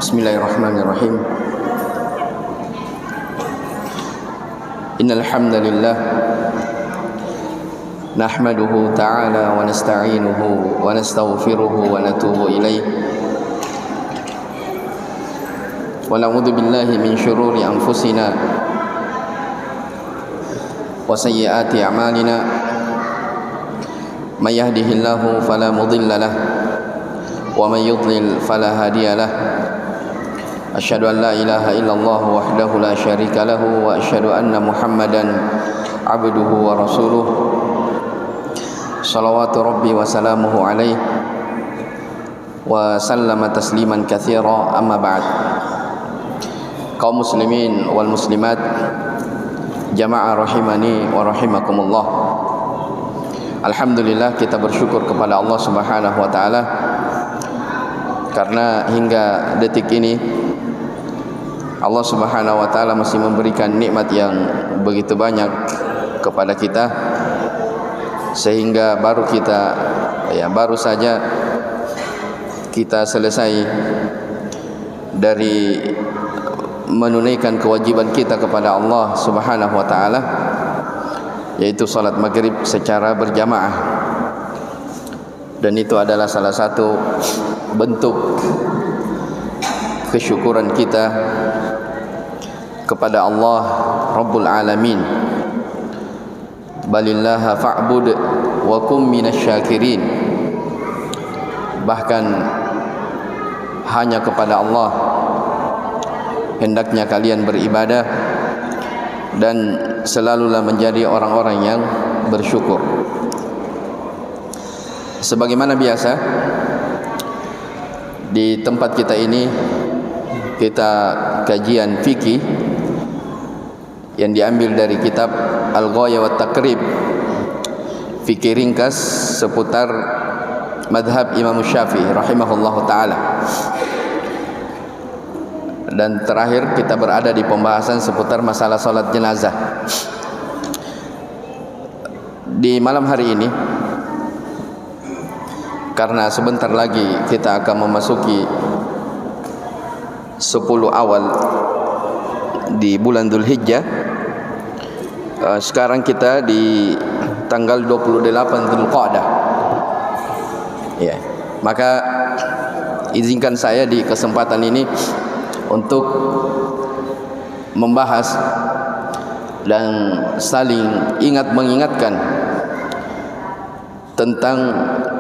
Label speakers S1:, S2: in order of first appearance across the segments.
S1: Bismillahirrahmanirrahim. Innal hamdalillah nahmaduhu ta'ala wa nasta'inuhu wa nastaghfiruhu wa natubu ilaih wa na'udzu billahi min syururi anfusina wa sayyiati a'malina may yahdihillahu fala mudilla lahu wa may yudlil fala hadiya lahu. Asyhadu an la ilaha illallah wahdahu la syarika lahu wa asyhadu anna Muhammadan abduhu wa rasuluh. Salawatu rabbi wa salamuhu alaihi wa sallama tasliman katsira, amma ba'd. Kaum muslimin wal muslimat, jamaah rahimani wa rahimakumullah. Alhamdulillah, kita bersyukur kepada Allah Subhanahu wa taala karena hingga detik ini Allah Subhanahu wa taala masih memberikan nikmat yang begitu banyak kepada kita, sehingga baru saja kita selesai dari menunaikan kewajiban kita kepada Allah Subhanahu wa taala, yaitu salat maghrib secara berjamaah. Dan itu adalah salah satu bentuk kesyukuran kita kepada Allah Rabbul Alamin. Balillaha fa'bud wa kum minasyakirin. Bahkan hanya kepada Allah hendaknya kalian beribadah dan selalulah menjadi orang-orang yang bersyukur. Sebagaimana biasa, di tempat kita ini kita kajian fikih yang diambil dari kitab Al-Ghaya wa Taqrib, fikih ringkas seputar madhab Imam Syafi'i rahimahullahu ta'ala. Dan terakhir kita berada di pembahasan seputar masalah salat jenazah. Di malam hari ini, karena sebentar lagi kita akan memasuki 10 awal di bulan Dzulhijjah. Sekarang kita di tanggal 28 Dzulqa'dah. Ya, maka izinkan saya di kesempatan ini untuk membahas dan saling ingat mengingatkan tentang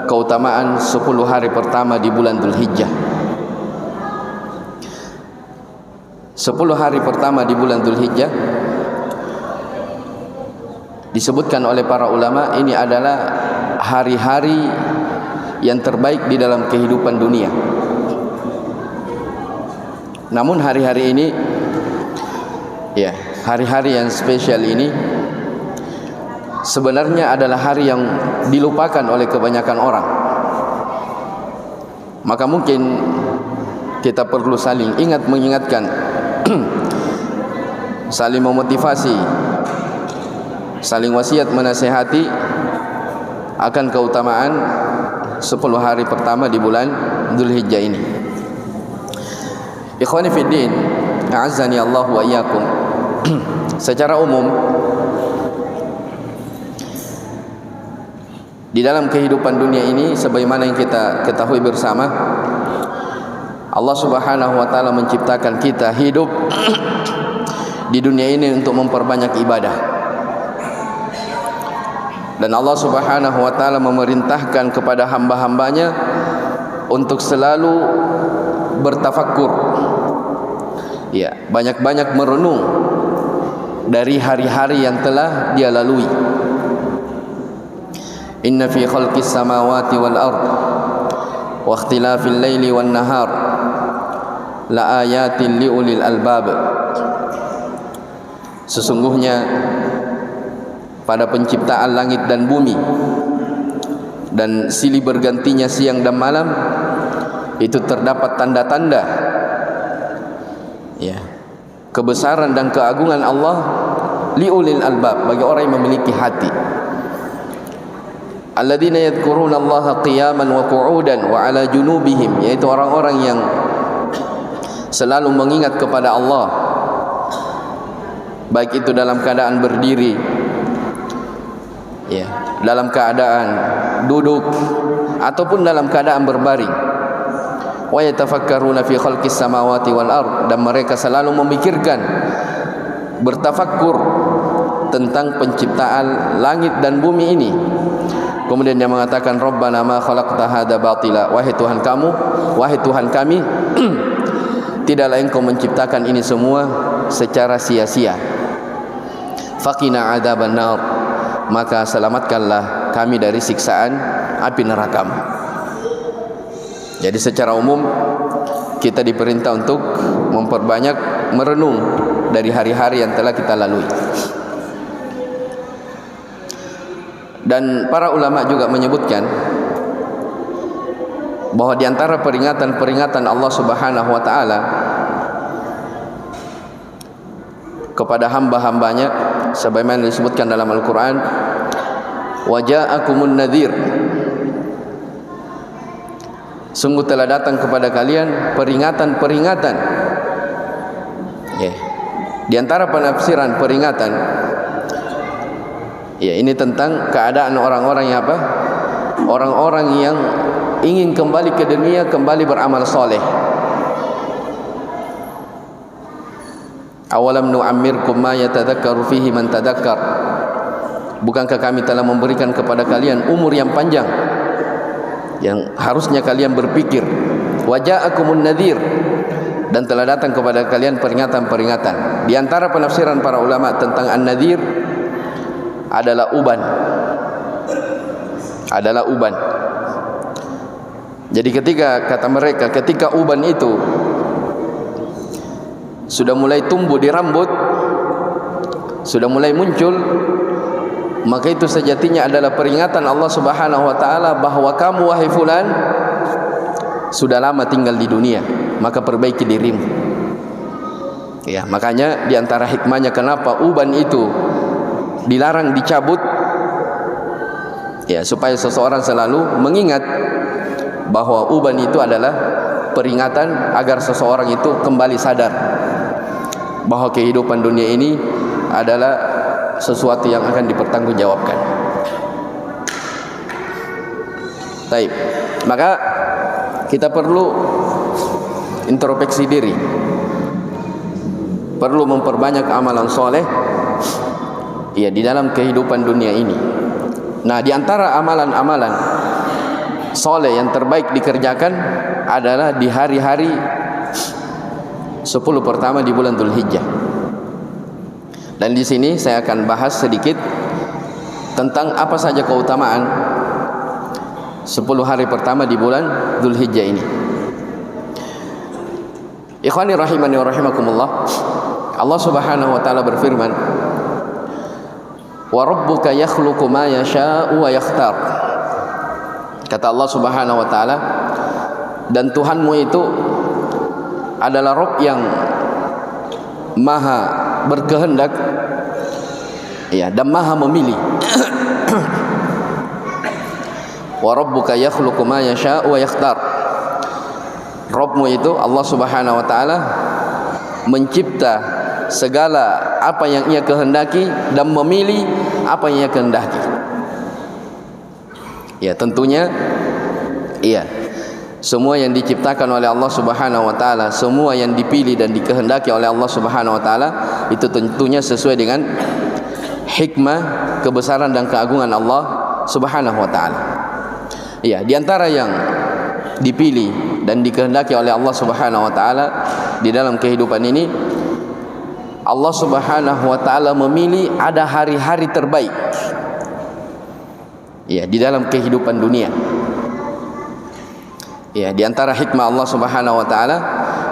S1: keutamaan 10 hari pertama di bulan Dzulhijjah. 10 hari pertama di bulan Dzulhijjah disebutkan oleh para ulama ini adalah hari-hari yang terbaik di dalam kehidupan dunia. Namun hari-hari ini, ya, hari-hari yang spesial ini sebenarnya adalah hari yang dilupakan oleh kebanyakan orang. Maka mungkin kita perlu saling ingat mengingatkan, saling memotivasi, saling wasiat menasihati akan keutamaan 10 hari pertama di bulan Dzulhijjah ini. Ikhwani fid din, a'azzani Allah wa iyyakum. Secara umum di dalam kehidupan dunia ini, sebagaimana yang kita ketahui bersama, Allah Subhanahu wa taala menciptakan kita hidup di dunia ini untuk memperbanyak ibadah. Dan Allah Subhanahu wa taala memerintahkan kepada hamba-hambanya untuk selalu bertafakkur. Ya, banyak-banyak merenung dari hari-hari yang telah dia lalui. Inna fi khalqis samawati wal ard wa ikhtilafil laili wan nahar la ayatin liulil albab. Sesungguhnya pada penciptaan langit dan bumi dan silih bergantinya siang dan malam itu terdapat tanda-tanda, ya, kebesaran dan keagungan Allah liulil albab, bagi orang yang memiliki hati. Alladzina yadhkuruna Allaha qiyaman wa qu'udan wa 'ala junubihim, yaitu orang-orang yang selalu mengingat kepada Allah, baik itu dalam keadaan berdiri, ya, dalam keadaan duduk, ataupun dalam keadaan berbaring. Wa yatafakkaruna fi khalqis samawati wal ard, dan mereka selalu memikirkan, bertafakkur tentang penciptaan langit dan bumi ini. Kemudian dia mengatakan, Rabbana ma khalaqta hadza batila, wahai Tuhan kamu, wahai Tuhan kami, tidaklah Engkau menciptakan ini semua secara sia-sia. Faqina adzaban nar, maka selamatkanlah kami dari siksaan api neraka-Mu. Jadi secara umum kita diperintah untuk memperbanyak merenung dari hari-hari yang telah kita lalui. Dan para ulama juga menyebutkan bahwa di antara peringatan-peringatan Allah Subhanahu wa taala kepada hamba-hambanya, sebagaimana disebutkan dalam Al-Qur'an, wa ja'akumun nadhir, sungguh telah datang kepada kalian peringatan-peringatan. Di antara penafsiran peringatan, ya, ini tentang keadaan orang-orang yang apa? Orang-orang yang ingin kembali ke dunia, kembali beramal soleh. Awalam nu'ammirkum ma yatadhakkaru fihi man tadhakkar, bukankah kami telah memberikan kepada kalian umur yang panjang yang harusnya kalian berpikir. Wa ja'akumun nadhir, dan telah datang kepada kalian peringatan-peringatan. Di antara penafsiran para ulama tentang an-nadhir adalah uban. Adalah uban. Jadi kata mereka, ketika uban itu sudah mulai tumbuh di rambut, sudah mulai muncul, maka itu sejatinya adalah peringatan Allah Subhanahu wa taala bahwa kamu, wahai fulan, sudah lama tinggal di dunia, maka perbaiki dirimu. Ya, makanya di antara hikmahnya kenapa uban itu dilarang dicabut, ya, supaya seseorang selalu mengingat bahwa uban itu adalah peringatan agar seseorang itu kembali sadar bahwa kehidupan dunia ini adalah sesuatu yang akan dipertanggungjawabkan. Baik, maka kita perlu introspeksi diri, perlu memperbanyak amalan soleh, ya, di dalam kehidupan dunia ini. Nah, di antara amalan-amalan soleh yang terbaik dikerjakan adalah di hari-hari 10 pertama di bulan Dzulhijjah. Dan di sini saya akan bahas sedikit tentang apa saja keutamaan 10 hari pertama di bulan Dzulhijjah ini. Ikhwani rahimani wa rahimakumullah, Allah Subhanahu wa taala berfirman, wa rabbuka yakhluqu ma yasha'u wa yakhtar. Kata Allah Subhanahu wa taala, dan Tuhanmu itu adalah Rabb yang maha berkehendak, ya, dan maha memilih. Wa rabbuka yakhluqu ma yasha'u wa yakhtar. Rabbmu itu Allah Subhanahu wa taala mencipta segala apa yang Ia kehendaki dan memilih apa yang Ia kehendaki. Ya, tentunya iya, semua yang diciptakan oleh Allah Subhanahu wa taala, semua yang dipilih dan dikehendaki oleh Allah Subhanahu wa taala, itu tentunya sesuai dengan hikmah, kebesaran dan keagungan Allah Subhanahu wa taala. Iya, di antara yang dipilih dan dikehendaki oleh Allah Subhanahu wa taala di dalam kehidupan ini, Allah Subhanahu wa taala memilih ada hari-hari terbaik, ya, di dalam kehidupan dunia. Ya, di antara hikmah Allah Subhanahu wa taala,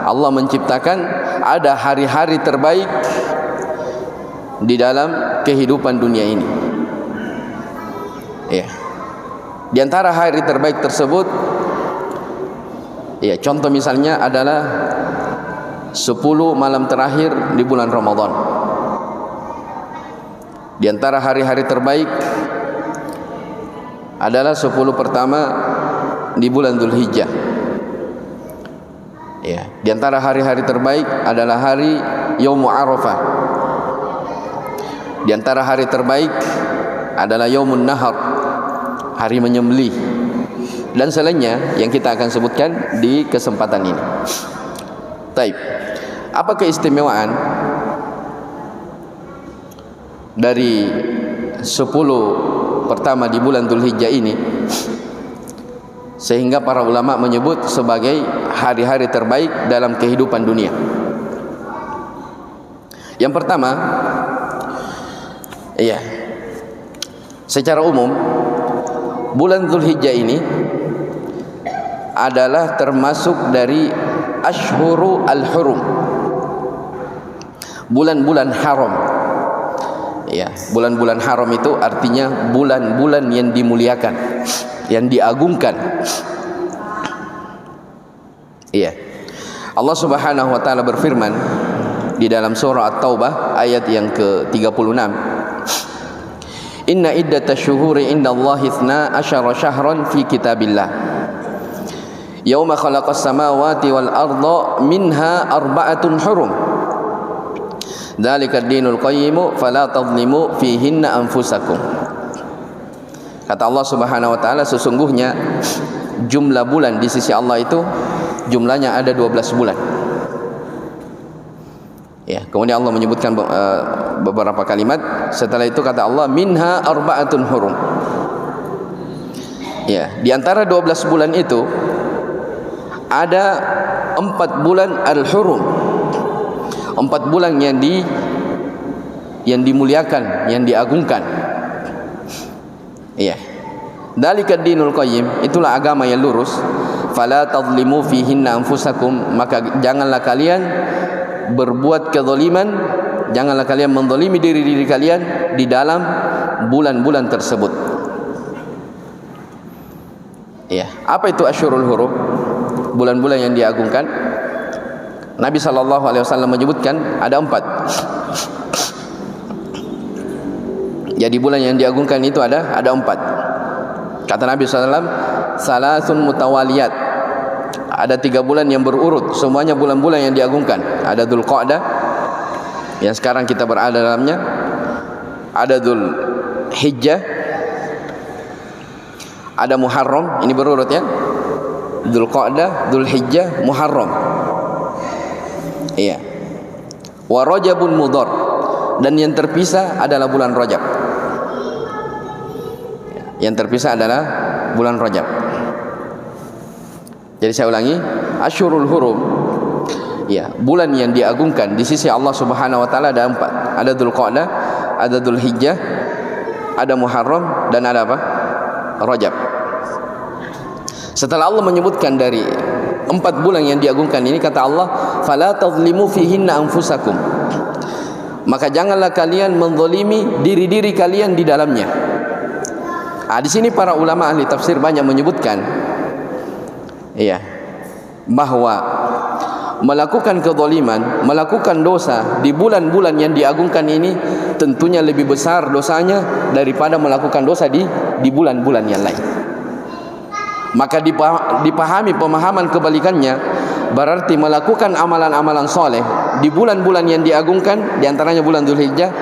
S1: Allah menciptakan ada hari-hari terbaik di dalam kehidupan dunia ini. Ya. Di antara hari terbaik tersebut, ya, contoh misalnya adalah 10 malam terakhir di bulan Ramadan. Di antara hari-hari terbaik adalah 10 pertama di bulan Dzulhijjah. Ya, di antara hari-hari terbaik adalah hari Yaumul Arafah. Di antara hari terbaik adalah Yaumun Nahar, hari menyembelih, dan selainnya yang kita akan sebutkan di kesempatan ini. Taib. Apa keistimewaan dari 10 pertama di bulan Dzulhijjah ini sehingga para ulama menyebut sebagai hari-hari terbaik dalam kehidupan dunia? Yang pertama, secara umum bulan Dzulhijjah ini adalah termasuk dari Ashhuru al-Hurum, bulan-bulan haram. Bulan-bulan haram itu artinya bulan-bulan yang dimuliakan, yang diagungkan. Allah Subhanahu wa taala berfirman di dalam surah At-Taubah ayat yang ke-36, Inna iddatash syuhuri indallahi 12 syahran fi kitabillah yauma khalaqas samawati wal arda minha arba'atun hurum Dzalikad dinul qayyimu fala tadhlimu fihinna anfusakum. Kata Allah Subhanahu wa taala, sesungguhnya jumlah bulan di sisi Allah itu jumlahnya ada 12 bulan. Kemudian Allah menyebutkan beberapa kalimat. Setelah itu kata Allah, minha arba'atun hurum. Di antara 12 bulan itu ada 4 bulan al-hurum, 4 bulan yang dimuliakan, yang diagungkan. Dzalikad dinul qayyim, itulah agama yang lurus. Fala tadhlimu fihinna anfusakum, maka janganlah kalian berbuat kezaliman, janganlah kalian menzalimi diri kalian di dalam bulan-bulan tersebut. Apa itu Asyhurul Hurum? Bulan-bulan yang diagungkan. Nabi SAW menyebutkan ada 4. Jadi bulan yang diagungkan itu ada 4. Kata Nabi SAW, salasun mutawaliyat, ada 3 bulan yang berurut, semuanya bulan-bulan yang diagungkan. Ada Dzulqa'dah yang sekarang kita berada dalamnya, ada Dzulhijjah, ada Muharram, ini berurut ya, Dzulqa'dah, Dzulhijjah, Muharram. Wa Rajabun Mudhar, dan yang terpisah adalah bulan Rajab. Yang terpisah adalah bulan Rajab. Jadi saya ulangi, Asyhurul Hurum, bulan yang diagungkan di sisi Allah Subhanahu wa taala ada 4. Ada Dzulqa'dah, ada Dzulhijjah, ada Muharram, dan ada apa? Rajab. Setelah Allah menyebutkan dari 4 bulan yang diagungkan ini, kata Allah, fala tadhlimu fihinna anfusakum, maka janganlah kalian menzalimi diri kalian di dalamnya. Di sini para ulama ahli tafsir banyak menyebutkan bahwa melakukan kezaliman, melakukan dosa di bulan-bulan yang diagungkan ini tentunya lebih besar dosanya daripada melakukan dosa di bulan-bulan yang lain. Maka dipahami pemahaman kebalikannya, berarti melakukan amalan-amalan soleh di bulan-bulan yang diagungkan, diantaranya bulan Dzulhijjah,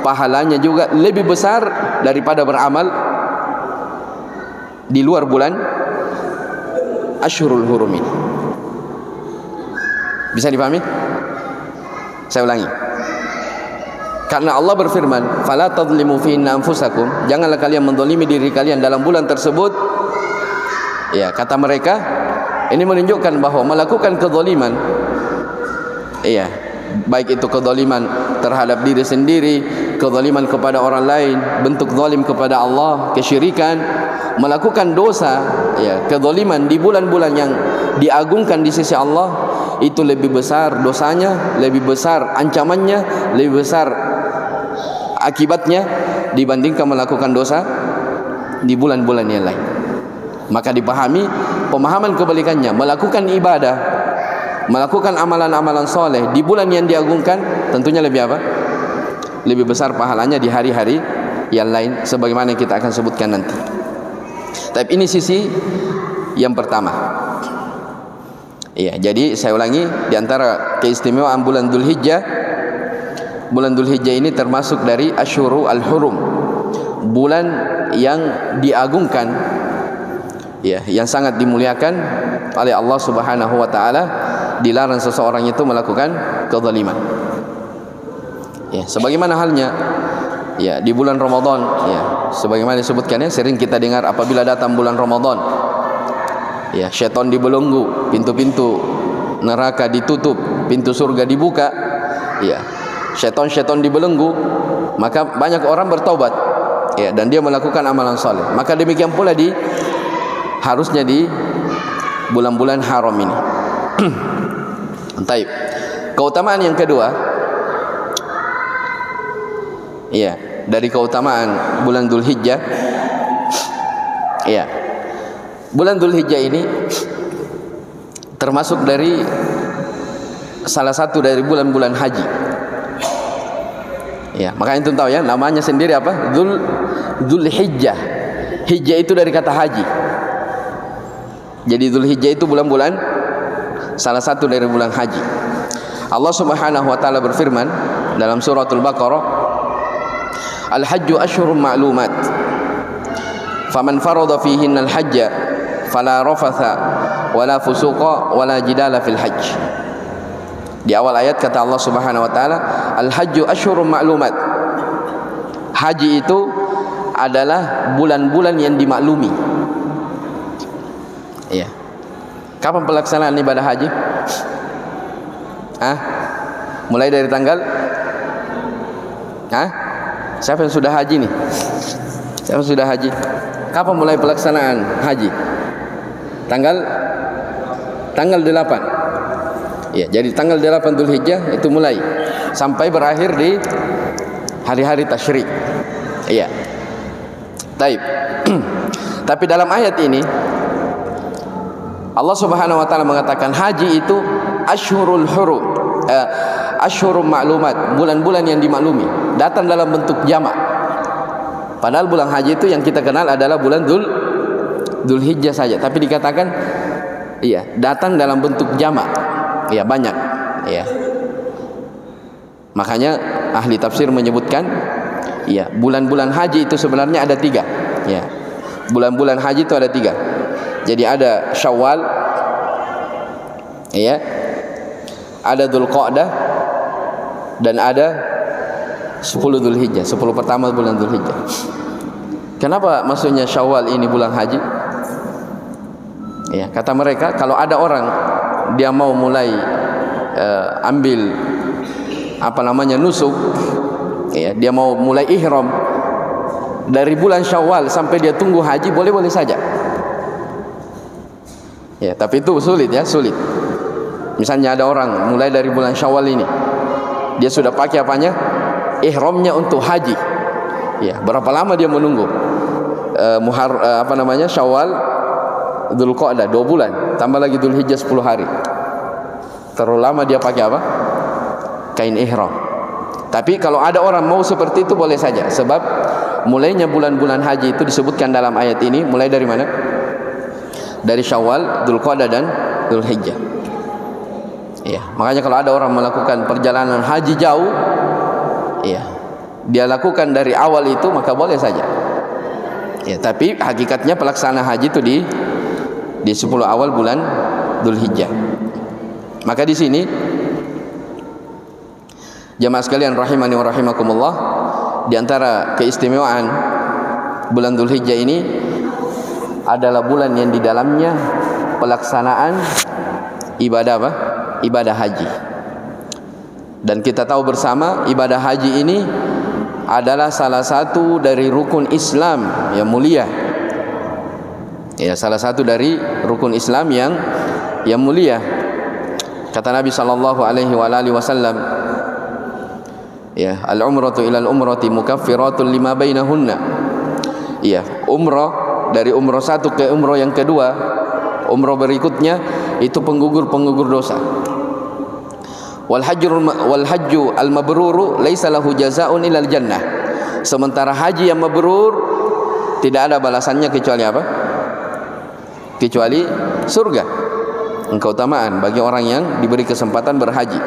S1: pahalanya juga lebih besar daripada beramal di luar bulan Asyhurul Hurum ini. Bisa dipahami? Saya ulangi. Karena Allah berfirman, fala tadhlimu fihinna anfusakum, janganlah kalian menzalimi diri kalian dalam bulan tersebut. Kata mereka, ini menunjukkan bahwa melakukan kezaliman, baik itu kezaliman terhadap diri sendiri, kezaliman kepada orang lain, bentuk zalim kepada Allah, kesyirikan, melakukan dosa, kezaliman di bulan-bulan yang diagungkan di sisi Allah, itu lebih besar dosanya, lebih besar ancamannya, lebih besar akibatnya dibandingkan melakukan dosa di bulan-bulan yang lain. Maka dipahami pemahaman kebalikannya, melakukan ibadah, melakukan amalan-amalan soleh di bulan yang diagungkan tentunya lebih apa? Lebih besar pahalanya di hari-hari yang lain, sebagaimana yang kita akan sebutkan nanti. Tapi ini sisi yang pertama. Iya, jadi saya ulangi, di antara keistimewaan bulan Dzulhijjah, bulan Dzulhijjah ini termasuk dari Asyhurul Hurum, bulan yang diagungkan, ya, yang sangat dimuliakan oleh Allah Subhanahu wa taala. Dilarang seseorang itu melakukan kezaliman. Ya, sebagaimana halnya ya di bulan Ramadan, ya, sebagaimana disebutkannya, sering kita dengar apabila datang bulan Ramadan, ya, syaitan dibelenggu, pintu-pintu neraka ditutup, pintu surga dibuka, ya, syaitan dibelenggu, maka banyak orang bertaubat, ya, dan dia melakukan amalan saleh. Maka demikian pula harusnya di bulan-bulan haram ini. Taib. Keutamaan yang kedua, ya, dari keutamaan bulan Dzulhijjah, ya, bulan Dzulhijjah ini termasuk dari salah satu dari bulan-bulan haji. Ya, makanya itu tahu ya, namanya sendiri apa? Dzulhijjah. Hijjah itu dari kata haji. Jadi Dzulhijjah itu bulan-bulan, salah satu dari bulan haji. Allah Subhanahu wa taala berfirman dalam suratul Baqarah, Al-hajju asyhurun ma'lumat. Faman farada fihinna al-hajja fala rafatha wala fusuqa wala jidala fil hajj. Di awal ayat kata Allah Subhanahu wa taala, Al-hajju asyhurun ma'lumat. Haji itu adalah bulan-bulan yang dimaklumi. Iya. Kapan pelaksanaan ibadah haji? Mulai dari tanggal? Siapa yang sudah haji nih? Siapa yang sudah haji? Kapan mulai pelaksanaan haji? Tanggal 8. Ya, jadi tanggal 8 Dzulhijjah itu mulai sampai berakhir di hari-hari tasyrik. Iya. Taib. Tapi dalam ayat ini Allah Subhanahu wa taala mengatakan haji itu asyhurul hurum, asyhurum ma'lumat, bulan-bulan yang dimaklumi, datang dalam bentuk jamak. Padahal bulan haji itu yang kita kenal adalah bulan Dzulhijjah saja, tapi dikatakan iya, datang dalam bentuk jamak. Iya, banyak. Iya. Makanya ahli tafsir menyebutkan, iya, bulan-bulan haji itu sebenarnya ada 3. Ya. Bulan-bulan haji itu ada 3. Jadi ada Syawal, ya, ada Dzulqa'dah, dan ada 10 Dzulhijjah, 10 pertama bulan Dzulhijjah. Kenapa maksudnya Syawal ini bulan haji? Ya, kata mereka kalau ada orang dia mau mulai ambil nusuk, ya, dia mau mulai ihram dari bulan Syawal sampai dia tunggu haji, boleh-boleh saja. Ya, tapi itu sulit ya, sulit. Misalnya ada orang mulai dari bulan Syawal ini, dia sudah pakai apanya? Ihramnya untuk haji. Ya, berapa lama dia menunggu? Syawal, Dzulqa'dah 2 bulan, tambah lagi Dzulhijjah 10 hari. Terlalu lama dia pakai apa? Kain ihram. Tapi kalau ada orang mau seperti itu boleh saja, sebab mulainya bulan-bulan haji itu disebutkan dalam ayat ini mulai dari mana? Dari Syawal, Dzulqa'dah dan Dzulhijjah. Ya, makanya kalau ada orang melakukan perjalanan haji jauh, ya, dia lakukan dari awal itu maka boleh saja. Ya, tapi hakikatnya pelaksanaan haji itu di 10 awal bulan Dzulhijjah. Maka di sini jamaah sekalian rahimani wa rahimakumullah, di antara keistimewaan bulan Dzulhijjah ini adalah bulan yang di dalamnya pelaksanaan ibadah apa? Ibadah haji. Dan kita tahu bersama ibadah haji ini adalah salah satu dari rukun Islam yang mulia. Ya, salah satu dari rukun Islam yang mulia. Kata Nabi sallallahu alaihi wasallam, ya, al-umratu ila al-umrati mukaffiratun lima bainahunna. Ya, umrah dari umrah satu ke umrah yang kedua, umrah berikutnya itu penggugur dosa. Wal hajju al mabruru laisa lahu jazaa'un ilal jannah. Sementara haji yang mabrur tidak ada balasannya kecuali apa? Kecuali surga. keutamaan bagi orang yang diberi kesempatan berhaji.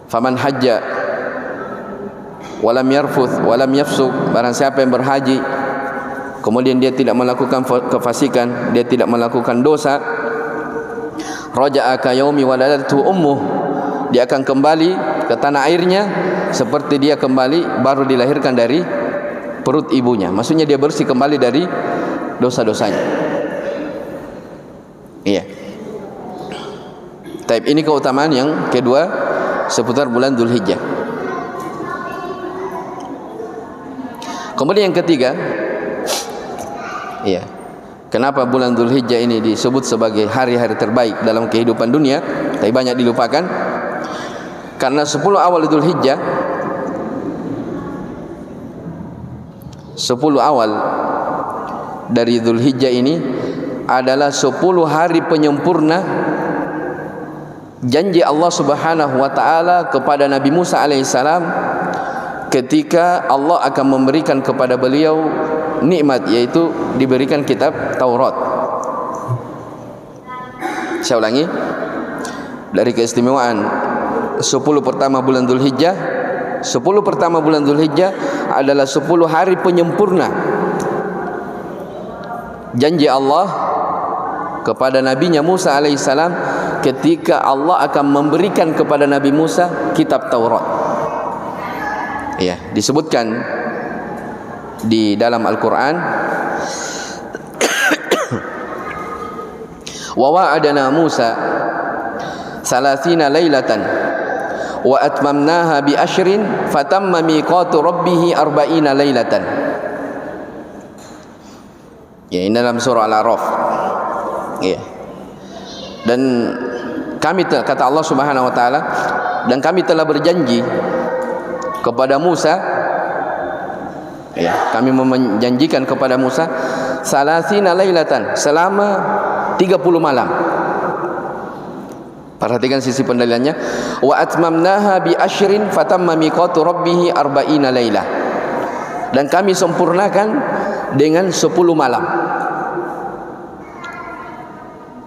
S1: Faman hajja walam yarfuth walam yafsuq, barang siapa yang berhaji kemudian dia tidak melakukan kefasikan, dia tidak melakukan dosa, raja'a ka yaumi waladatu ummuh, dia akan kembali ke tanah airnya seperti dia kembali baru dilahirkan dari perut ibunya. Maksudnya dia bersih kembali dari dosa-dosanya. Iya. Taib, ini keutamaan yang kedua seputar bulan Dzulhijjah. Kemudian yang ketiga, iya, kenapa bulan Dzulhijjah ini disebut sebagai hari-hari terbaik dalam kehidupan dunia, tapi banyak dilupakan? Karena 10 awal Dzulhijjah, 10 awal dari Dzulhijjah ini adalah 10 hari penyempurna janji Allah Subhanahu wa taala kepada Nabi Musa alaihissalam ketika Allah akan memberikan kepada beliau nikmat, yaitu diberikan kitab Taurat. Saya ulangi, dari keistimewaan 10 pertama bulan Dzulhijjah, 10 pertama bulan Dzulhijjah adalah 10 hari penyempurna janji Allah kepada Nabinya Musa alaihissalam ketika Allah akan memberikan kepada Nabi Musa kitab Taurat. Ya, disebutkan di dalam Al-Quran, wa wa'adana Musa 30 lailatan wa atmamnaha bi ashrin fatamma miqatu rabbih 40 lailatan. Ya, ini dalam surah Al-A'raf. Ya. Dan kami, kata Allah Subhanahu wa taala, dan kami telah berjanji kepada Musa, ya, kami menjanjikan kepada Musa 30 lailatan, selama 30 malam. Perhatikan sisi pendalilannya, wa atmamnaha bi ashrin fatamma miqatu rabbih 40 lailah. Dan kami sempurnakan dengan 10 malam.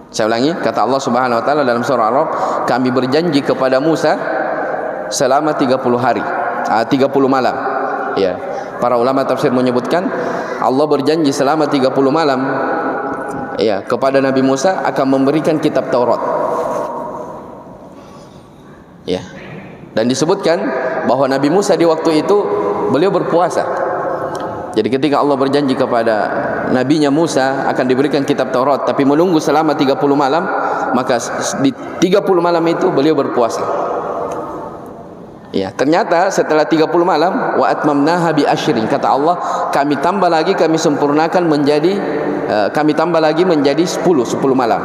S1: Saya ulangi, kata Allah Subhanahu wa taala dalam surah Al-A'raf, kami berjanji kepada Musa selama 30 hari, 30 malam. Ya, para ulama tafsir menyebutkan Allah berjanji selama 30 malam, ya, kepada Nabi Musa akan memberikan kitab Taurat. Ya. Dan disebutkan bahwa Nabi Musa di waktu itu beliau berpuasa. Jadi ketika Allah berjanji kepada nabinya Musa akan diberikan kitab Taurat, tapi menunggu selama 30 malam, maka di 30 malam itu beliau berpuasa. Ya, ternyata setelah 30 malam, wa atmamnaha bi ashrin, kata Allah, kami tambah lagi, kami sempurnakan menjadi kami tambah lagi menjadi 10 malam.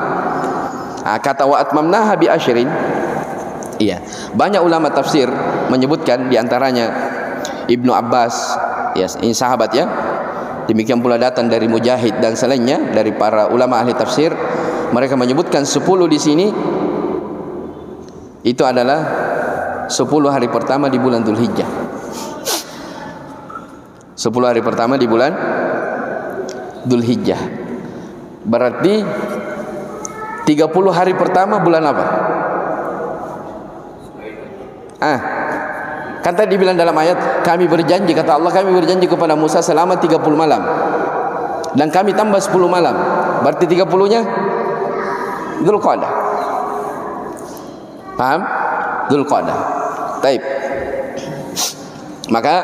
S1: Kata wa atmamnaha bi ashrin, iya, banyak ulama tafsir menyebutkan, di antaranya Ibnu Abbas, ya, ini sahabat, ya. Demikian pula datang dari Mujahid dan selainnya dari para ulama ahli tafsir, mereka menyebutkan 10 di sini itu adalah 10 hari pertama di bulan Dzulhijjah. 10 hari pertama di bulan Dzulhijjah. Berarti 30 hari pertama bulan apa? Kan tadi dibilang dalam ayat, kami berjanji, kata Allah, kami berjanji kepada Musa selama 30 malam. Dan kami tambah 10 malam. Berarti 30-nya Dzulqa'dah. Paham? Dzulqa'dah. Baik. Maka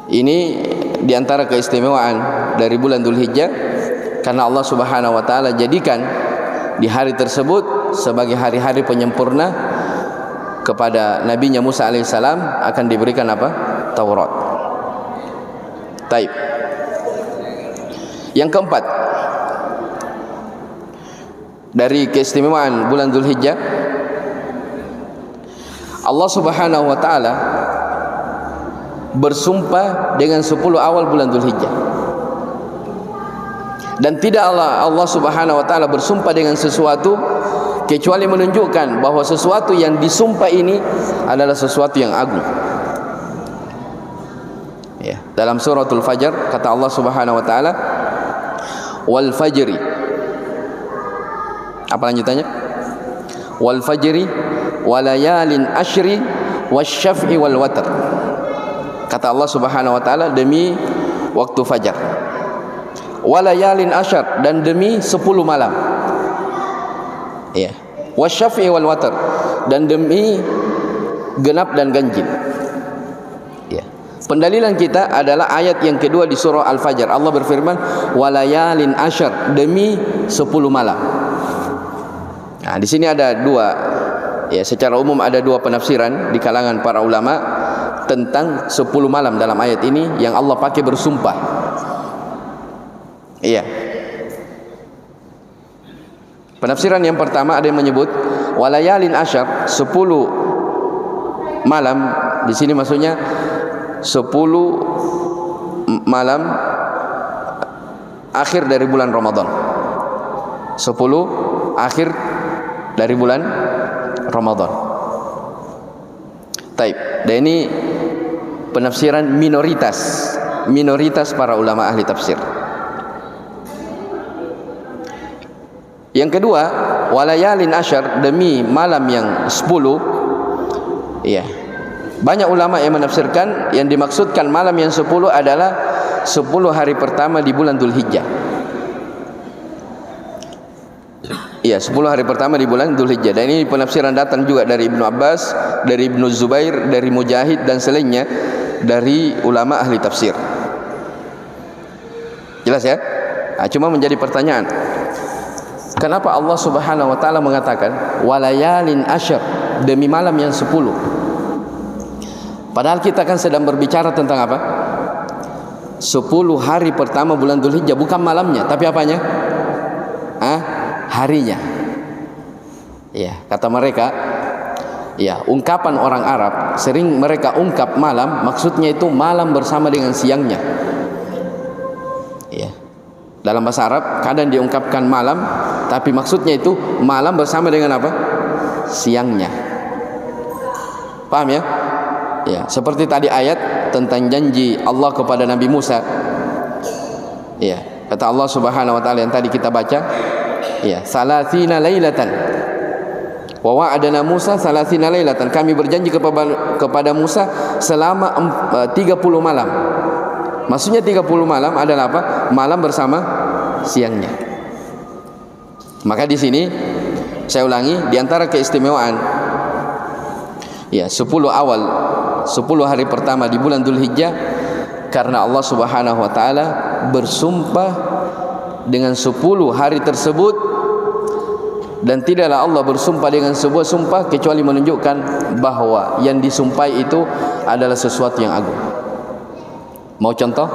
S1: ini diantara keistimewaan dari bulan Dzulhijjah, karena Allah Subhanahu wa taala jadikan di hari tersebut sebagai hari-hari penyempurna kepada nabinya Musa alaihissalam akan diberikan apa? Taurat. Taib. Yang keempat dari keistimewaan bulan Dzulhijjah, Allah Subhanahu wa taala bersumpah dengan 10 awal bulan Dzulhijjah. Dan tidak Allah Subhanahu wa taala bersumpah dengan sesuatu kecuali menunjukkan bahwa sesuatu yang disumpah ini adalah sesuatu yang agung. Ya, dalam suratul Fajr kata Allah Subhanahu wa taala, wal fajri Apa lanjutannya? Wal fajri walayalin ashri wasyaf'i wal watr. Kata Allah Subhanahu wa taala, demi waktu fajar, walayalin ashar, dan demi 10 malam, ya, wasyaf'i wal watr, dan demi genap dan ganjil. Ya. Pendalilan kita adalah ayat yang kedua di surah Al-Fajr. Allah berfirman, walayalin ashar, demi 10 malam. Nah, di sini ada dua, ya, secara umum ada dua penafsiran di kalangan para ulama tentang 10 malam dalam ayat ini yang Allah pakai bersumpah. Iya. Penafsiran yang pertama ada yang menyebut walayalin ashar, 10 malam, di sini maksudnya 10 malam akhir dari bulan Ramadan. 10 akhir dari bulan Ramadan. Taib. Dan ini penafsiran minoritas para ulama ahli tafsir. Yang kedua, walayalin ashar, demi malam yang 10. Iya. Banyak ulama yang menafsirkan yang dimaksudkan malam yang 10 adalah 10 hari pertama di bulan Dzulhijjah. Iya, 10 hari pertama di bulan Dzulhijjah. Dan ini penafsiran datang juga dari Ibnu Abbas, dari Ibnu Zubair, dari Mujahid dan selainnya dari ulama ahli tafsir. Jelas ya? Nah, cuma menjadi pertanyaan, kenapa Allah Subhanahu wa taala mengatakan walayalin ashar, demi malam yang 10? Padahal kita kan sedang berbicara tentang apa? 10 hari pertama bulan Dzulhijjah, bukan malamnya, tapi apanya? Harinya. Ya, kata mereka, ya, ungkapan orang Arab sering mereka ungkap malam, maksudnya itu malam bersama dengan siangnya. Ya. Dalam bahasa Arab kadang diungkapkan malam, tapi maksudnya itu malam bersama dengan apa? Siangnya. Paham ya? Ya, seperti tadi ayat tentang janji Allah kepada Nabi Musa. Ya, kata Allah Subhanahu wa taala yang tadi kita baca, ya, salasina lailatan wa wa'adana Musa salasina lailatan, kami berjanji kepada Musa selama 30 malam. Maksudnya 30 malam adalah apa? Malam bersama siangnya. Maka di sini saya ulangi, di antara keistimewaan, ya, 10 hari pertama di bulan Dzulhijjah, karena Allah Subhanahu wa taala bersumpah dengan 10 hari tersebut, dan tidaklah Allah bersumpah dengan sebuah sumpah kecuali menunjukkan bahwa yang disumpahi itu adalah sesuatu yang agung. Mau contoh?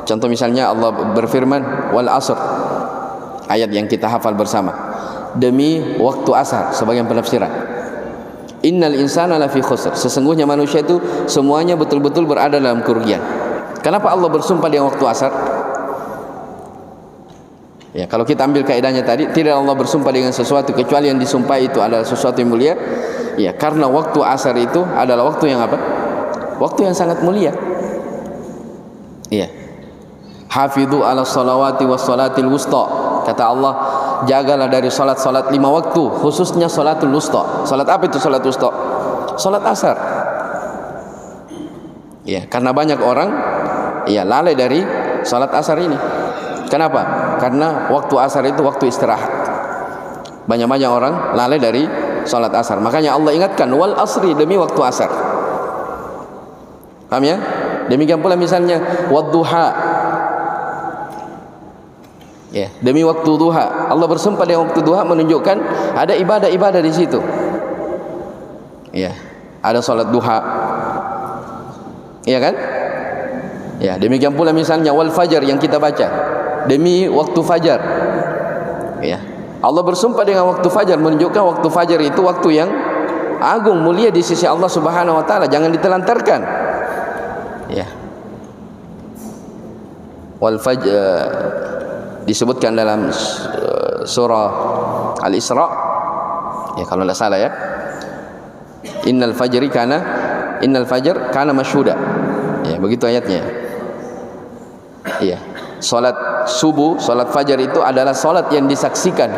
S1: Contoh misalnya Allah berfirman wal asr, ayat yang kita hafal bersama, demi waktu asar. Sebagian penafsiran, innal insana lafi khusr, sesungguhnya manusia itu semuanya betul-betul berada dalam kerugian. Kenapa Allah bersumpah dengan waktu asar? Ya, kalau kita ambil kaidahnya tadi, tidak Allah bersumpah dengan sesuatu kecuali yang disumpah itu adalah sesuatu yang mulia. Ya, karena waktu asar itu adalah waktu yang apa? Waktu yang sangat mulia. Iya. Hafidhu ala salawati was salatil wusta. Kata Allah, jagalah dari salat-salat 5 waktu, khususnya salatul wusta. Salat apa itu salat wusta? Salat asar. Ya, karena banyak orang ya lalai dari salat asar ini. Kenapa? Karena waktu asar itu waktu istirahat. Banyak-banyak orang lalai dari salat asar. Makanya Allah ingatkan wal asri, demi waktu asar. Paham ya? Demikian pula misalnya wadduha. Ya, demi waktu duha. Allah bersumpah dengan waktu duha, menunjukkan ada ibadah-ibadah di situ. Ya, ada salat duha. Iya kan? Ya, demikian pula misalnya wal fajar yang kita baca, demi waktu fajar. Ya, Allah bersumpah dengan waktu fajar, menunjukkan waktu fajar itu waktu yang agung, mulia di sisi Allah Subhanahu wa taala, jangan ditelantarkan. Ya. Wal fajr disebutkan dalam surah Al-Isra, ya kalau tidak salah ya. Innal fajr kana masyhuda. Ya, begitu ayatnya. Iya. Salat subuh, salat fajar itu adalah salat yang disaksikan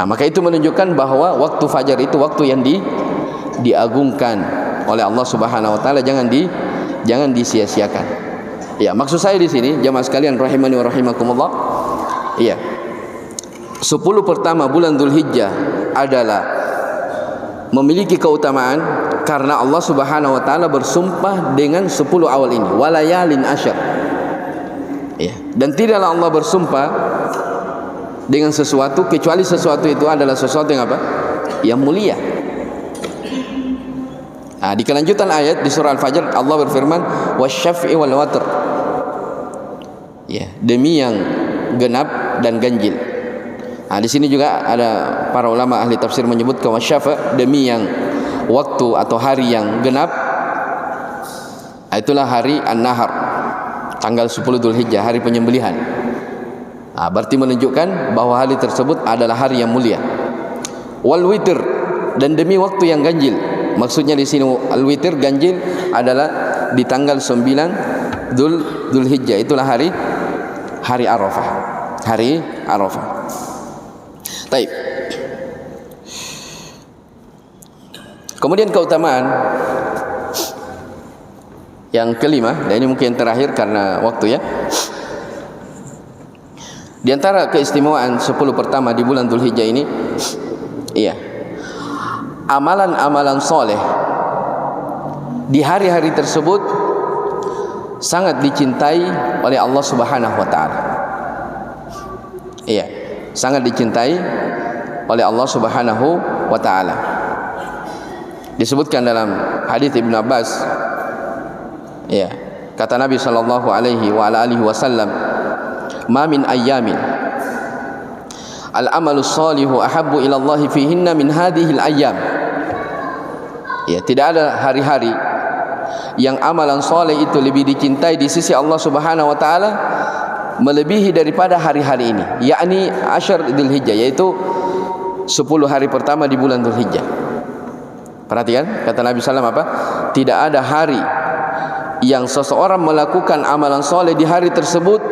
S1: Nah, maka itu menunjukkan bahwa waktu fajar itu waktu yang diagungkan oleh Allah Subhanahu wa taala, jangan disia-siakan. Ya, maksud saya di sini jemaah sekalian rahimani wa rahimakumullah. Iya. 10 pertama bulan Dzulhijjah adalah memiliki keutamaan karena Allah Subhanahu wa taala bersumpah dengan 10 awal ini, walayalin asyr. Ya, dan tidaklah Allah bersumpah dengan sesuatu kecuali sesuatu itu adalah sesuatu yang apa? Yang mulia. Nah, di kelanjutan ayat di surah Al-Fajr Allah berfirman wasyaf'i wal watr. Ya, demi yang genap dan ganjil. Nah, di sini juga ada para ulama ahli tafsir menyebutkan wasyafa' demi yang waktu atau hari yang genap. Itulah hari An-Nahar, tanggal 10 Dzulhijjah, hari penyembelihan. Nah, berarti menunjukkan bahwa hari tersebut adalah hari yang mulia. Wal witr, dan demi waktu yang ganjil. Maksudnya di sini al witr ganjil adalah di tanggal 9 Dzulhijjah. Itulah hari Arafah. Hari Arafah. Baik. Kemudian keutamaan yang kelima, dan ini mungkin terakhir karena waktu ya. Di antara keistimewaan 10 pertama di bulan Dzulhijjah ini, iya, amalan-amalan soleh di hari-hari tersebut sangat dicintai oleh Allah Subhanahu wa taala. Iya, sangat dicintai oleh Allah Subhanahu wa taala. Disebutkan dalam hadis Ibnu Abbas, iya, kata Nabi sallallahu alaihi wa ala alihi wasallam, ma min ayyamin al-amalu salihu ahabbu ila Allah fihinna min hadhihi al-ayyam. Ya, tidak ada hari-hari yang amalan soleh itu lebih dicintai di sisi Allah Subhanahu wa taala melebihi daripada hari-hari ini, yakni Asyar Dzulhijjah, yaitu 10 hari pertama di bulan Dzulhijjah. Perhatikan kata Nabi sallallahu alaihi wasallam apa? Tidak ada hari yang seseorang melakukan amalan soleh di hari tersebut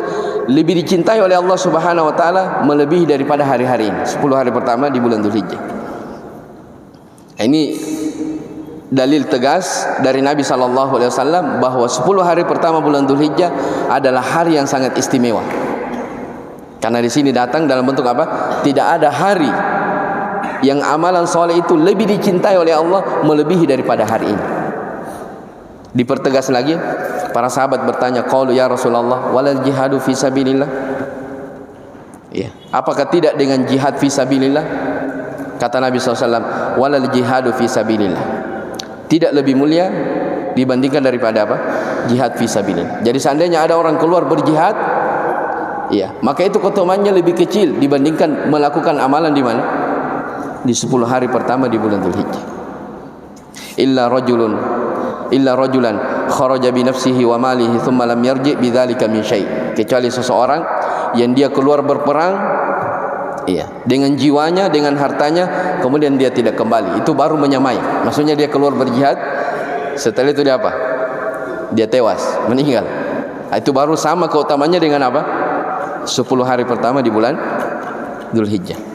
S1: lebih dicintai oleh Allah Subhanahu wa taala melebihi daripada hari-hari ini, 10 hari pertama di bulan Dzulhijjah. Ini dalil tegas dari Nabi sallallahu alaihi wasallam bahwa 10 hari pertama bulan Dzulhijjah adalah hari yang sangat istimewa. Karena di sini datang dalam bentuk apa? Tidak ada hari yang amalan soleh itu lebih dicintai oleh Allah melebihi daripada hari ini. Dipertegas lagi, para sahabat bertanya, qalu ya Rasulullah walal jihadu fi sabilillah. Ya, apakah tidak dengan jihad fi sabilillah? Kata Nabi SAW, walal jihadu fi sabilillah, tidak lebih mulia dibandingkan daripada apa? Jihad fi sabilillah. Jadi seandainya ada orang keluar berjihad, ya, maka itu keutamaannya lebih kecil dibandingkan melakukan amalan di mana? Di 10 hari pertama di bulan Dzulhijjah. Illa rajulan kharaja bi nafsihi wa malihi thumma lam yarji bidzalika min syai'. Kecuali seseorang yang dia keluar berperang, iya, dengan jiwanya, dengan hartanya, kemudian dia tidak kembali, itu baru menyamai. Maksudnya dia keluar berjihad, setelah itu dia apa? Dia tewas, meninggal. Itu baru sama keutamanya dengan apa? 10 hari pertama di bulan Dzulhijjah.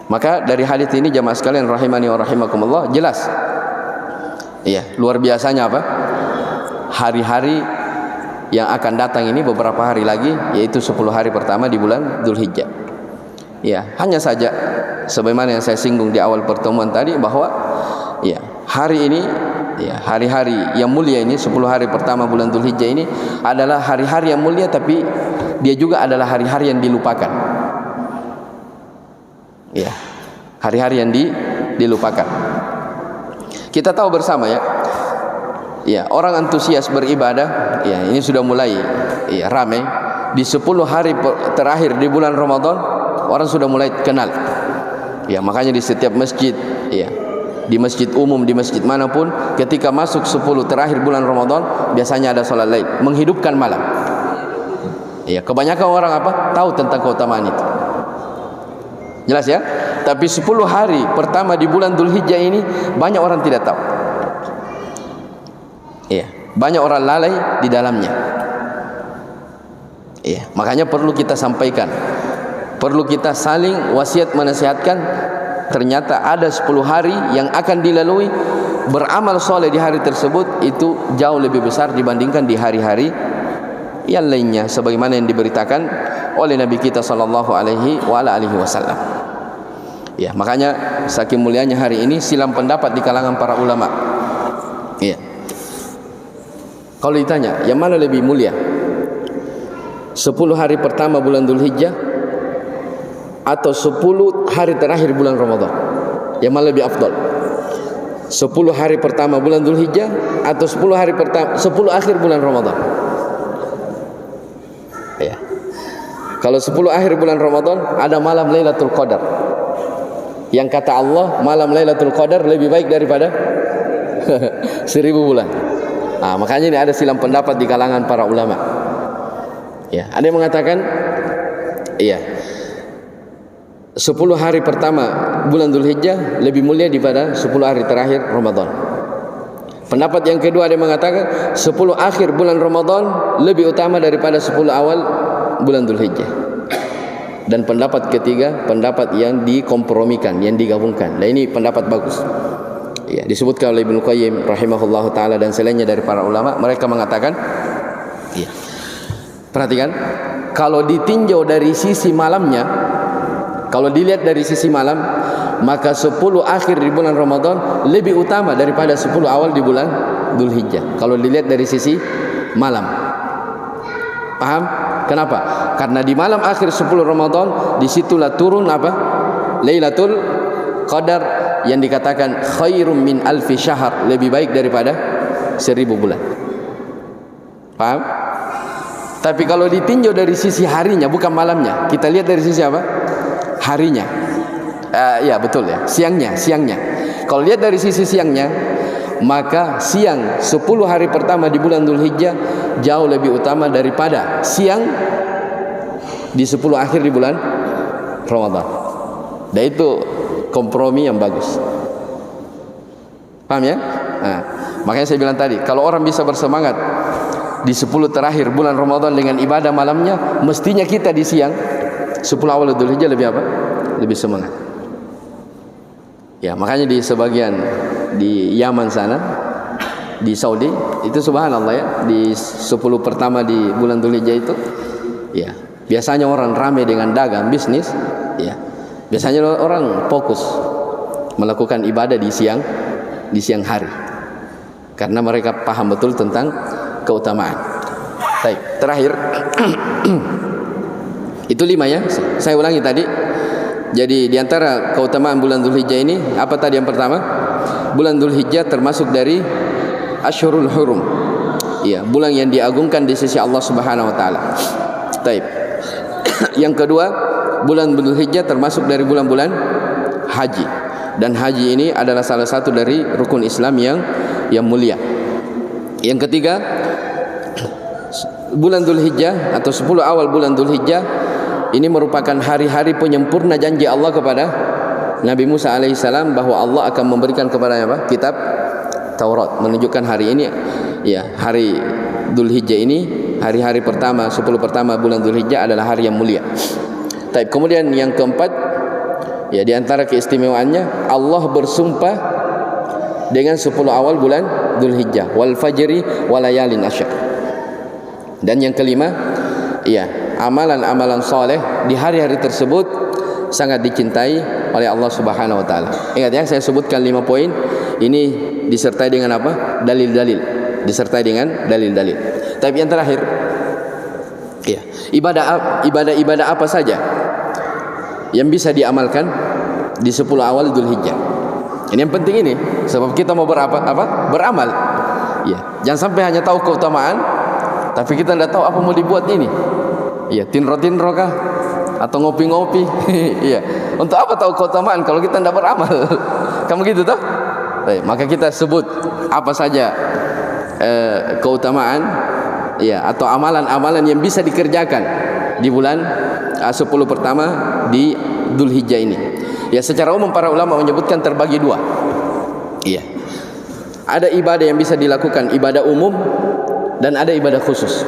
S1: Maka dari hadis ini jamaah sekalian rahimani wa rahimakumullah, jelas, iya, luar biasanya apa? Hari-hari yang akan datang ini beberapa hari lagi, yaitu 10 hari pertama di bulan Dzulhijjah. Ya, hanya saja sebagaimana yang saya singgung di awal pertemuan tadi bahwa ya, hari ini, ya, hari-hari yang mulia ini, 10 hari pertama bulan Dzulhijjah ini adalah hari-hari yang mulia, tapi dia juga adalah hari-hari yang dilupakan. Ya, hari-hari yang dilupakan. Kita tahu bersama ya, ya, orang antusias beribadah, ya, ini sudah mulai, ya, ramai. Di 10 hari terakhir di bulan Ramadan, orang sudah mulai kenal. Ya, makanya di setiap masjid, ya, di masjid umum, di masjid manapun, ketika masuk 10 terakhir bulan Ramadan, biasanya ada salat lail, menghidupkan malam. Ya, kebanyakan orang apa? Tahu tentang keutamaan itu. Jelas ya? Tapi 10 hari pertama di bulan Dzulhijjah ini banyak orang tidak tahu. Iya, banyak orang lalai di dalamnya. Iya, makanya perlu kita sampaikan perlu kita saling wasiat menasihatkan. Ternyata ada 10 hari yang akan dilalui beramal soleh di hari tersebut itu jauh lebih besar dibandingkan di hari-hari yang lainnya, sebagaimana yang diberitakan oleh Nabi kita sallallahu alaihi wasallam. Ya, makanya saking mulianya hari ini silam pendapat di kalangan para ulama. Ya. Kalau ditanya, yang mana lebih mulia? 10 hari pertama bulan Dzulhijjah atau 10 hari terakhir bulan Ramadan? Yang mana lebih afdal? 10 hari pertama bulan Dzulhijjah atau 10 hari pertama 10 akhir bulan Ramadan? Ya. Kalau 10 akhir bulan Ramadan ada malam Lailatul Qadar. Yang kata Allah malam Lailatul Qadar lebih baik daripada 1000 bulan. Nah, makanya ini ada silang pendapat di kalangan para ulama. Ya, ada yang mengatakan iya, 10 hari pertama bulan Dzulhijjah lebih mulia daripada 10 hari terakhir Ramadan. Pendapat yang kedua ada yang mengatakan 10 akhir bulan Ramadan lebih utama daripada 10 awal bulan Dzulhijjah. Dan pendapat ketiga, pendapat yang dikompromikan, yang digabungkan. Nah, ini pendapat bagus. Ya, disebutkan oleh Ibnu Qayyim rahimahullahu taala dan selainnya dari para ulama, mereka mengatakan iya. Perhatikan, kalau ditinjau dari sisi malamnya, kalau dilihat dari sisi malam, maka 10 akhir di bulan Ramadan lebih utama daripada 10 awal di bulan Dzulhijjah. Kalau dilihat dari sisi malam. Paham? Kenapa? Karena di malam akhir 10 Ramadan disitulah turun apa? Lailatul Qadar yang dikatakan khairum min alfi syahr, lebih baik daripada 1000 bulan. Paham? Tapi kalau ditinjau dari sisi harinya, bukan malamnya, kita lihat dari sisi apa? Harinya. Ya betul ya, siangnya. Kalau lihat dari sisi siangnya, maka siang 10 hari pertama di bulan Dzulhijjah jauh lebih utama daripada siang di 10 akhir di bulan Ramadan. Dan itu kompromi yang bagus. Paham ya? Nah, makanya saya bilang tadi, kalau orang bisa bersemangat di 10 terakhir bulan Ramadan dengan ibadah malamnya, mestinya kita di siang 10 awal Dzulhijjah lebih apa? Lebih semangat. Ya, makanya di sebagian di Yaman sana, di Saudi, itu subhanallah ya, di 10 pertama di bulan Dzulhijjah itu, ya, biasanya orang ramai dengan dagang, bisnis, ya. Biasanya orang fokus melakukan ibadah di siang hari. Karena mereka paham betul tentang keutamaan. Baik, terakhir itu 5 ya. Saya ulangi tadi. Jadi di antara keutamaan bulan Dzulhijjah ini, apa tadi yang pertama? Bulan Dzulhijjah termasuk dari Asyhurul Hurum. Iya, bulan yang diagungkan di sisi Allah Subhanahu wa taala. Baik. Yang kedua, bulan Dzulhijjah termasuk dari bulan-bulan haji. Dan haji ini adalah salah satu dari rukun Islam yang mulia. Yang ketiga, bulan Dzulhijjah atau 10 awal bulan Dzulhijjah ini merupakan hari-hari penyempurna janji Allah kepada Nabi Musa alaihissalam bahwa Allah akan memberikan kepadanya apa? Kitab Taurat. Menunjukkan hari ini, ya, hari Dzulhijjah ini, hari-hari pertama 10 pertama bulan Dzulhijjah adalah hari yang mulia. Tapi kemudian yang keempat, ya, di antara keistimewaannya Allah bersumpah dengan 10 awal bulan Dzulhijjah, wal fajri walayalin asyr. Dan yang kelima, ya, amalan-amalan soleh di hari-hari tersebut sangat dicintai oleh Allah Subhanahu wa taala. Ingat ya, saya sebutkan 5 poin. Ini disertai dengan apa? Dalil-dalil. Disertai dengan dalil-dalil. Tapi yang terakhir, ya, ibadah apa saja yang bisa diamalkan di 10 awal Dzulhijjah. Ini yang penting ini, sebab kita mau beramal. Ya, jangan sampai hanya tahu keutamaan, tapi kita tidak tahu apa mau dibuat ini. Ya, tinro-tinro kah? Atau ngopi-ngopi? Iya. Untuk apa tahu keutamaan kalau kita tidak beramal? Kamu gitu toh? Baik, maka kita sebut apa saja keutamaan, ya, atau amalan-amalan yang bisa dikerjakan di bulan 10 pertama di Dzulhijjah ini. Ya, secara umum para ulama menyebutkan terbagi 2. Iya. Ada ibadah yang bisa dilakukan, ibadah umum, dan ada ibadah khusus.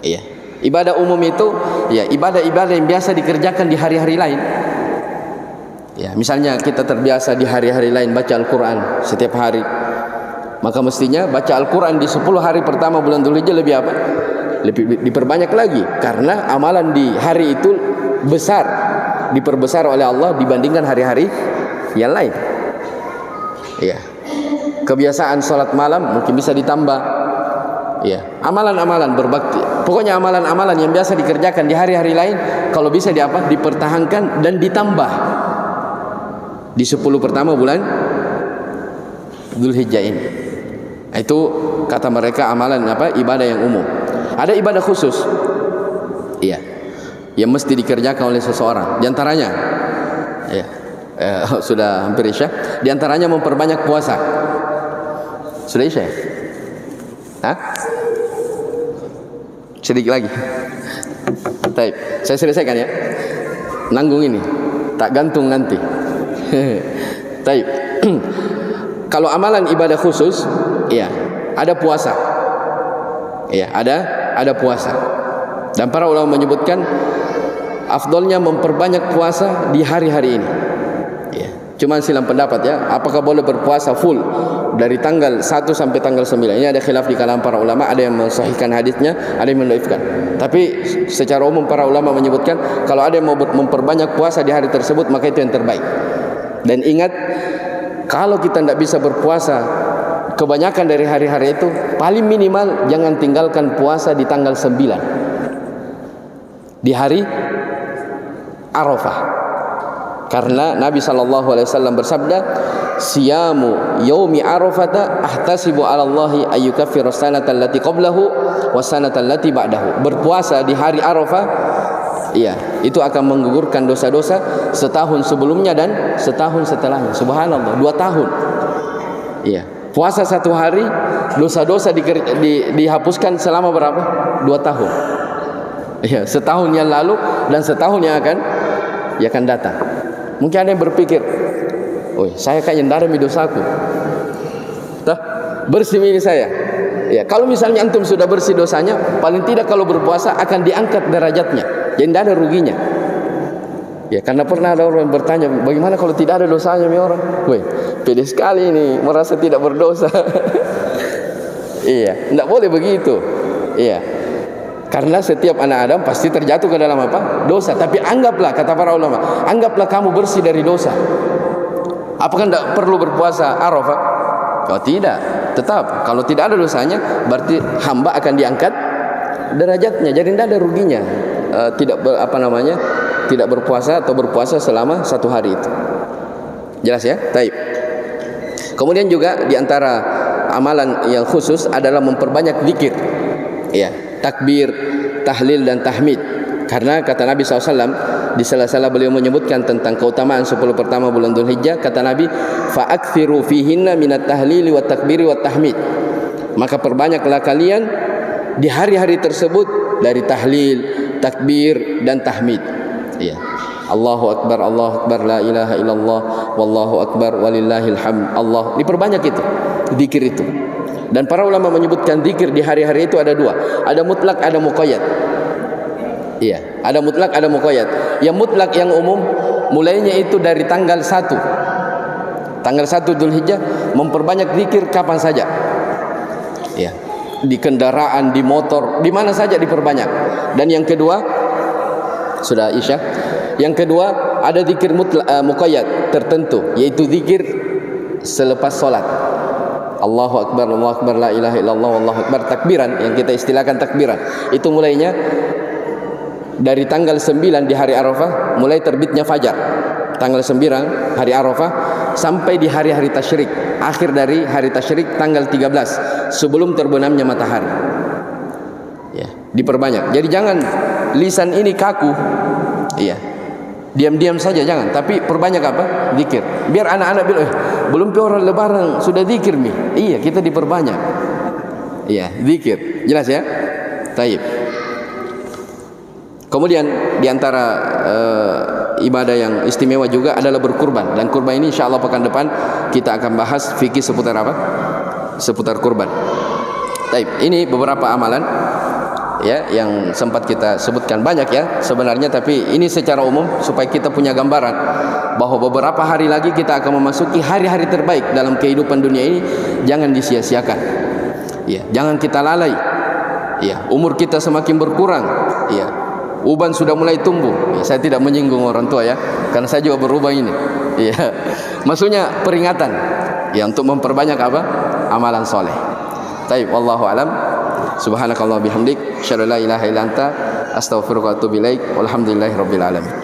S1: Iya. Ibadah umum itu ya ibadah-ibadah yang biasa dikerjakan di hari-hari lain. Ya, misalnya kita terbiasa di hari-hari lain baca Al-Qur'an setiap hari. Maka mestinya baca Al-Qur'an di 10 hari pertama bulan Dzulhijjah lebih apa? Lebih diperbanyak lagi, karena amalan di hari itu besar, diperbesar oleh Allah dibandingkan hari-hari yang lain. Ya. Kebiasaan sholat malam mungkin bisa ditambah. Ya, amalan-amalan berbakti. Pokoknya amalan-amalan yang biasa dikerjakan di hari-hari lain kalau bisa dipertahankan dan ditambah di 10 pertama bulan Dzulhijjah ini. Itu kata mereka amalan ibadah yang umum. Ada ibadah khusus. Iya. Yang mesti dikerjakan oleh seseorang. Di antaranya sudah hampir Isya. Di antaranya memperbanyak puasa. Sudah Isya? Hah? Sedikit lagi. Baik, saya selesaikan ya. Nanggung ini, tak gantung nanti. Baik. Kalau amalan ibadah khusus, ya, ada puasa. Ya, ada puasa. Dan para ulama menyebutkan afdolnya memperbanyak puasa di hari-hari ini. Ya, cuman silang pendapat ya, apakah boleh berpuasa full dari tanggal 1 sampai tanggal 9. Ini ada khilaf di kalangan para ulama, ada yang mensahihkan hadisnya, ada yang mendhaifkan. Tapi secara umum para ulama menyebutkan kalau ada yang mau memperbanyak puasa di hari tersebut, maka itu yang terbaik. Dan ingat, kalau kita tidak bisa berpuasa kebanyakan dari hari-hari itu, paling minimal jangan tinggalkan puasa di tanggal 9, di hari Arafah. Karena Nabi SAW bersabda, siyamu yaumi arafata ahtasibu ala Allahi ayyukaffira sanata allati qablahu wa sanata allati ba'dahu. Berpuasa di hari Arafah, iya, itu akan menggugurkan dosa-dosa setahun sebelumnya dan setahun setelahnya. Subhanallah, 2 tahun. Iya, puasa 1 hari, dosa-dosa dihapuskan selama berapa? 2 tahun. Iya, setahun yang lalu dan setahun yang akan datang. Mungkin ada yang berpikir, oh, saya kayaknya ndarami dosaku. Bersih ini saya. Ya, kalau misalnya antum sudah bersih dosanya, paling tidak kalau berpuasa akan diangkat derajatnya. Jadi tidak ada ruginya. Ya, karena pernah ada orang yang bertanya, bagaimana kalau tidak ada dosanya mi orang? Woi, pede sekali ini, merasa tidak berdosa. Iya, tidak boleh begitu. Iya. Karena setiap anak Adam pasti terjatuh ke dalam apa? Dosa. Tapi anggaplah, kata para ulama, anggaplah kamu bersih dari dosa. Apakah tidak perlu berpuasa Arafah? Kalau tidak, tetap. Kalau tidak ada dosanya, berarti hamba akan diangkat derajatnya. Jadi tidak ada ruginya. Tidak berpuasa atau berpuasa selama 1 hari itu. Jelas ya? Taib. Kemudian juga diantara amalan yang khusus adalah memperbanyak zikir. Ya, takbir, tahlil dan tahmid. Karena kata Nabi SAW, di sela-sela beliau menyebutkan tentang keutamaan 10 pertama bulan Dzulhijjah, kata Nabi, fa'akthiru fihinna minat tahlili wa takbiri wa tahmid. Maka perbanyaklah kalian di hari-hari tersebut dari tahlil, takbir dan tahmid. Ya. Allahu akbar, Allahu akbar, la ilaha illallah, wallahu akbar, walillahil hamd. Allah, diperbanyak itu, zikir itu. Dan para ulama menyebutkan zikir di hari-hari itu ada 2. Ada mutlak, ada muqayyad. Iya, ada mutlak, ada muqayyad. Yang mutlak, yang umum, mulainya itu dari tanggal 1. Tanggal 1 Dzulhijjah, memperbanyak zikir kapan saja. Iya. Di kendaraan, di motor, di mana saja diperbanyak. Dan yang kedua, sudah Isya. Yang kedua, ada zikir muqayyad tertentu, yaitu zikir selepas salat. Allahu akbar, Allahu akbar, la ilaha illallah, wallahu akbar, takbiran yang kita istilahkan takbiran. Itu mulainya dari tanggal 9 di hari Arafah, mulai terbitnya fajar. Tanggal 9 hari Arafah sampai di hari-hari tasyrik. Akhir dari hari tasyrik tanggal 13 sebelum terbenamnya matahari. Ya, diperbanyak. Jadi jangan lisan ini kaku. Iya. Diam-diam saja jangan, tapi perbanyak apa? Zikir. Biar anak-anak bilang, belum orang lebaran sudah zikir nih. Iya, kita diperbanyak. Iya, zikir. Jelas ya? Taib. Kemudian diantara ibadah yang istimewa juga adalah berkurban. Dan kurban ini insya Allah pekan depan kita akan bahas fikih seputar apa? Seputar kurban. Taib. Ini beberapa amalan. ya yang sempat kita sebutkan banyak ya sebenarnya, tapi ini secara umum supaya kita punya gambaran bahwa beberapa hari lagi kita akan memasuki hari-hari terbaik dalam kehidupan dunia ini. Jangan disia-siakan ya, jangan kita lalai ya. Umur kita semakin berkurang ya, uban sudah mulai tumbuh ya. Saya tidak menyinggung orang tua ya, karena saya juga berubah ini ya. Maksudnya peringatan ya untuk memperbanyak apa? Amalan soleh. Taib, wallahu alam. Subhanakallah bihamdik, asyhadu an la ilaha illa anta, astaghfiruka wa atubu ilaik. Walhamdulillahirabbil alamin.